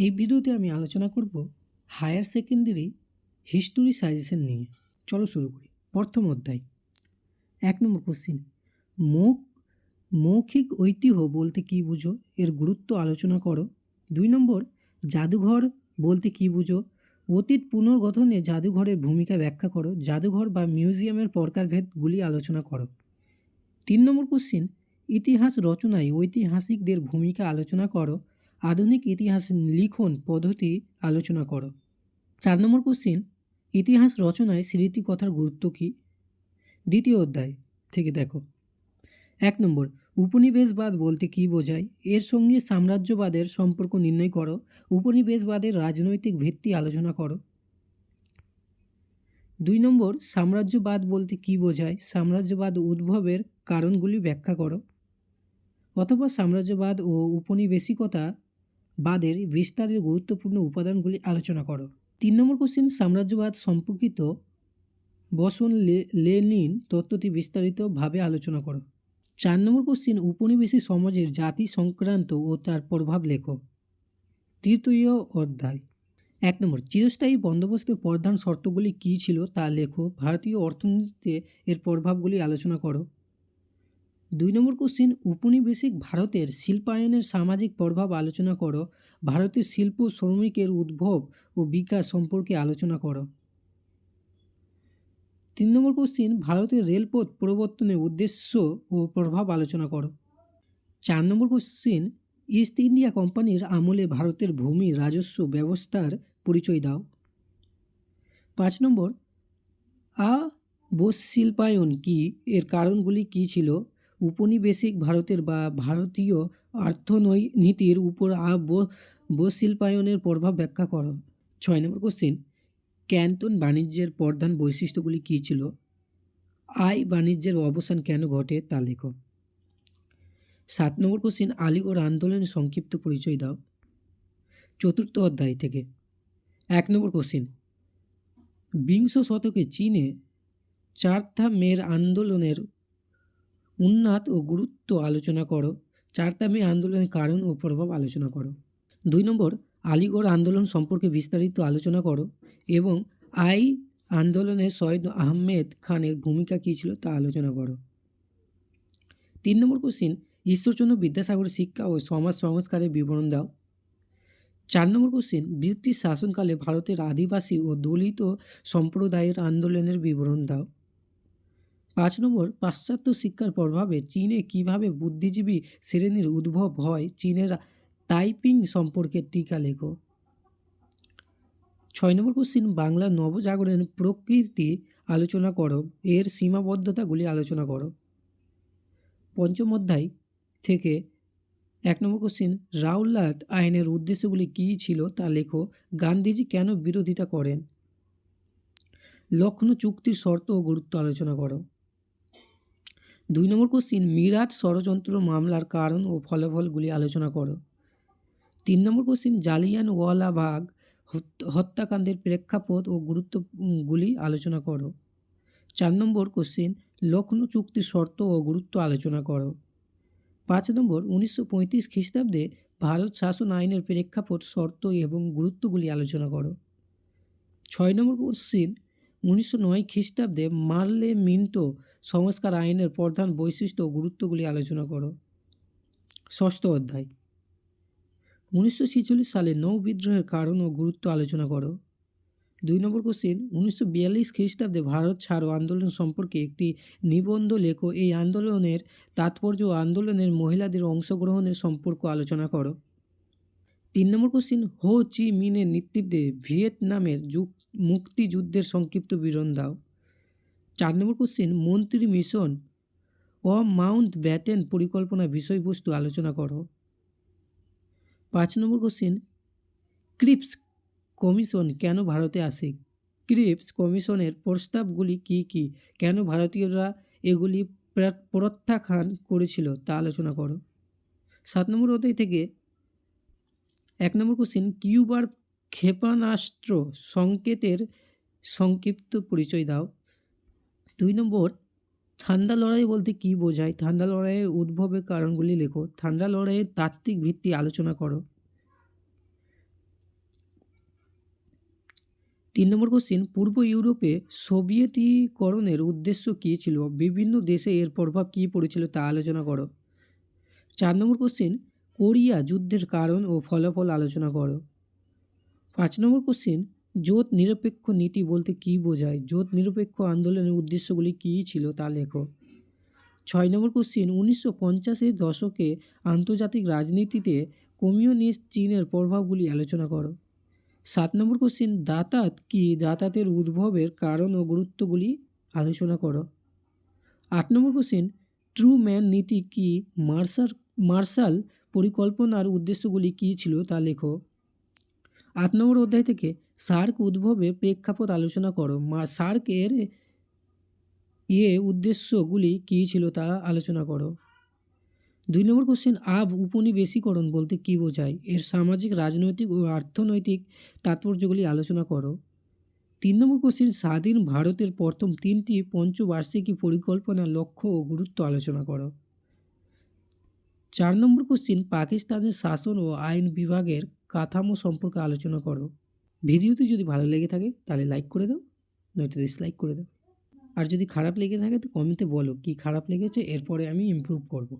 এই ভিডিওতে আমি আলোচনা করব হায়ার সেকেন্ডারি হিস্টোরি সাজেশন নিয়ে। চলো শুরু করি। প্রথম অধ্যায়, 1 নম্বর কোশ্চিন, মৌখিক ঐতিহ্য বলতে কী বুঝো, এর গুরুত্ব আলোচনা করো। 2 নম্বর, জাদুঘর বলতে কী বুঝো, অতীত পুনর্গঠনে জাদুঘরের ভূমিকা ব্যাখ্যা করো। জাদুঘর বা মিউজিয়ামের প্রকারভেদগুলি আলোচনা করো। 3 নম্বর কোশ্চিন, ইতিহাস রচনায় ঐতিহাসিকদের ভূমিকা আলোচনা করো। আধুনিক ইতিহাস লিখন পদ্ধতি আলোচনা করো। 4 নম্বর কোশ্চিন, ইতিহাস রচনায় স্মৃতিকথার গুরুত্ব কী। দ্বিতীয় অধ্যায় থেকে দেখো। 1 নম্বর, উপনিবেশবাদ বলতে কী বোঝায়, এর সঙ্গে সাম্রাজ্যবাদের সম্পর্ক নির্ণয় করো। উপনিবেশবাদের রাজনৈতিক ভিত্তি আলোচনা করো। 2 নম্বর, সাম্রাজ্যবাদ বলতে কী বোঝায়, সাম্রাজ্যবাদ উদ্ভবের কারণগুলি ব্যাখ্যা করো। অথবা সাম্রাজ্যবাদ ও উপনিবেশিকতা বাদের বিস্তারের গুরুত্বপূর্ণ উপাদানগুলি আলোচনা করো। 3 নম্বর কোশ্চিন, সাম্রাজ্যবাদ সম্পর্কিত বসন লেনিন তত্ত্বটি বিস্তারিতভাবে আলোচনা করো। 4 নম্বর কোশ্চিন, উপনিবেশিক সমাজের জাতি সংক্রান্ত ও তার প্রভাব লেখো। তৃতীয় অধ্যায়। 1 নম্বর, চিরস্থায়ী বন্দোবস্তের প্রধান শর্তগুলি কী ছিল তা লেখো। ভারতীয় অর্থনীতিতে এর প্রভাবগুলি আলোচনা করো। 2 নম্বর কোশ্চিন, উপনিবেশিক ভারতের শিল্পায়নের সামাজিক প্রভাব আলোচনা করো। ভারতের শিল্প শ্রমিকের উদ্ভব ও বিকাশ সম্পর্কে আলোচনা করো। 3 নম্বর কোশ্চিন, ভারতের রেলপথ প্রবর্তনের উদ্দেশ্য ও প্রভাব আলোচনা করো। 4 নম্বর কোশ্চিন, ইস্ট ইন্ডিয়া কোম্পানির আমলে ভারতের ভূমি রাজস্ব ব্যবস্থার পরিচয় দাও। 5 নম্বর, আবশ্যিল্পায়ন কী, এর কারণগুলি কী ছিল। উপনিবেশিক ভারতের বা ভারতীয় অর্থনীতির উপর আবশ্যিল্পায়নের প্রভাব ব্যাখ্যা করো। 6 নম্বর কোশ্চিন, ক্যান্টন বাণিজ্যের প্রধান বৈশিষ্ট্যগুলি কী ছিল। বাণিজ্যের অবসান কেন ঘটে তা লেখো। 7 নম্বর কোশ্চিন, আলিগড় আন্দোলনের সংক্ষিপ্ত পরিচয় দাও। চতুর্থ অধ্যায় থেকে 1 নম্বর কোশ্চিন, বিংশ শতকে চীনে চারথা মের আন্দোলনের উন্নাত ও গুরুত্ব আলোচনা করো। চারথা মে আন্দোলনের কারণ ও প্রভাব আলোচনা করো। 2 নম্বর, আলিগড় আন্দোলন সম্পর্কে বিস্তারিত আলোচনা করো এবং আন্দোলনে সৈয়দ আহমেদ খানের ভূমিকা কী ছিল তা আলোচনা করো। 3 নম্বর কোশ্চিন, ঈশ্বরচন্দ্র বিদ্যাসাগরের শিক্ষা ও সমাজ সংস্কারের বিবরণ দাও। 4 নম্বর কোশ্চিন, ব্রিটিশ শাসনকালে ভারতের আদিবাসী ও দলিত সম্প্রদায়ের আন্দোলনের বিবরণ দাও। 5 নম্বর, পাশ্চাত্য শিক্ষার প্রভাবে চীনে কিভাবে বুদ্ধিজীবী শ্রেণীর উদ্ভব হয়। চীনের তাইপিং সম্পর্কে টিকা লেখো। 6 নম্বর কোশ্চিন, বাংলার নবজাগরণের প্রকৃতি আলোচনা করো, এর সীমাবদ্ধতাগুলি আলোচনা করো। পঞ্চম অধ্যায় থেকে 1 নম্বর কোশ্চিন, রাওলাত আইনের উদ্দেশ্যগুলি কী ছিল তা লেখো। গান্ধীজি কেন বিরোধিতা করেন। লখনৌ চুক্তির শর্ত ও গুরুত্ব আলোচনা করো। 2 নম্বর কোশ্চিন, মিরাট ষড়যন্ত্র মামলার কারণ ও ফলাফলগুলি আলোচনা করো। 3 নম্বর কোশ্চিন, জালিয়ানওয়ালাবাগ হত্যাকাণ্ডের প্রেক্ষাপট ও গুরুত্বগুলি আলোচনা করো। 4 নম্বর কোশ্চিন, লখনৌ চুক্তির শর্ত ও গুরুত্ব আলোচনা করো। 5 নম্বর, 1935 খ্রিস্টাব্দে ভারত শাসন আইনের প্রেক্ষাপট, শর্ত এবং গুরুত্বগুলি আলোচনা করো। 6 নম্বর কোশ্চিন, 1909 খ্রিস্টাব্দে মার্লে মিন্টো সংস্কার আইনের প্রধান বৈশিষ্ট্য ও গুরুত্বগুলি আলোচনা করো। ষষ্ঠ অধ্যায়। 1946 সালে নৌ বিদ্রোহের কারণ ও গুরুত্ব আলোচনা করো। 2 নম্বর কোশ্চিন, 1942 খ্রিস্টাব্দে ভারত ছাড়ো আন্দোলন সম্পর্কে একটি নিবন্ধ লেখো। এই আন্দোলনের তাৎপর্য ও আন্দোলনের মহিলাদের অংশগ্রহণের সম্পর্ক আলোচনা করো। 3 নম্বর কোশ্চিন, হো চি মিনের নেতৃত্বে ভিয়েতনামের মুক্তিযুদ্ধের সংক্ষিপ্ত বিবরণ দাও। 4 নম্বর কোশ্চিন, মন্ত্রী মিশন ও মাউন্ট ব্যাটেন পরিকল্পনার বিষয়বস্তু আলোচনা করো। 5 নম্বর কোশ্চিন, ক্রিপস কমিশন কেন ভারতে আসে। ক্রিপস কমিশনের প্রস্তাবগুলি কী কী, কেন ভারতীয়রা এগুলি প্রত্যাখ্যান করেছিল তা আলোচনা করো। 7 নম্বর অধ্যায় থেকে 1 নম্বর কোশ্চিন, কিউবার ক্ষেপণাস্ত্র সংকেতের সংক্ষিপ্ত পরিচয় দাও। 2 নম্বর, ঠান্ডা লড়াই বলতে কী বোঝায়। ঠান্ডা লড়াইয়ের উদ্ভবের কারণগুলি লেখো। ঠান্ডা লড়াইয়ের তাত্ত্বিক ভিত্তি আলোচনা করো। 3 নম্বর কোশ্চেন, পূর্ব ইউরোপে সোভিয়েতীকরণের উদ্দেশ্য কী ছিল? বিভিন্ন দেশে এর প্রভাব কী পড়েছিল তা আলোচনা করো। 4 নম্বর কোশ্চেন, কোরিয়া যুদ্ধের কারণ ও ফলাফল আলোচনা করো। 5 নম্বর কোশ্চেন, জোট নিরপেক্ষ নীতি বলতে কী বোঝায়? জোট নিরপেক্ষ আন্দোলনের উদ্দেশ্যগুলি কী ছিল তা লেখো। 6 নম্বর কোশ্চেন, 1950-এর দশকে আন্তর্জাতিক রাজনীতিতে কমিউনিস্ট চীনের প্রভাবগুলি আলোচনা করো। 7 নম্বর কোশ্চেন, যাতায়াত কি? যাতায়াতের উদ্ভবের কারণ ও গুরুত্বগুলি আলোচনা করো। 8 নম্বর কোশ্চেন, ট্রুম্যান নীতি কি? মার্শাল পরিকল্পনার উদ্দেশ্যগুলি কী ছিল তা লেখো। 8 নম্বর অধ্যায় থেকে সার্ক উদ্ভবের প্রেক্ষাপট আলোচনা করো। সার্ক এর উদ্দেশ্যগুলি কী ছিল তা আলোচনা করো। 2 নম্বর কোশ্চেন, উপনিবেশিকরণ বলতে কী বোঝায়? এর সামাজিক, রাজনৈতিক ও অর্থনৈতিক তাৎপর্যগুলি আলোচনা করো। 3 নম্বর কোশ্চেন, স্বাধীন ভারতের প্রথম 3টি পঞ্চবার্ষিকী পরিকল্পনার লক্ষ্য ও গুরুত্ব আলোচনা করো। 4 নম্বর কোশ্চেন, পাকিস্তানের শাসন ও আইন বিভাগের কাঠামো সম্পর্কে আলোচনা করো। ভিডিওটি যদি ভালো লেগে থাকে তাহলে লাইক করে দাও, নয়তো ডিসলাইক করে দাও। আর যদি খারাপ লেগে থাকে তো কমেন্টে বলো কী খারাপ লেগেছে, এরপরে আমি ইমপ্রুভ করব।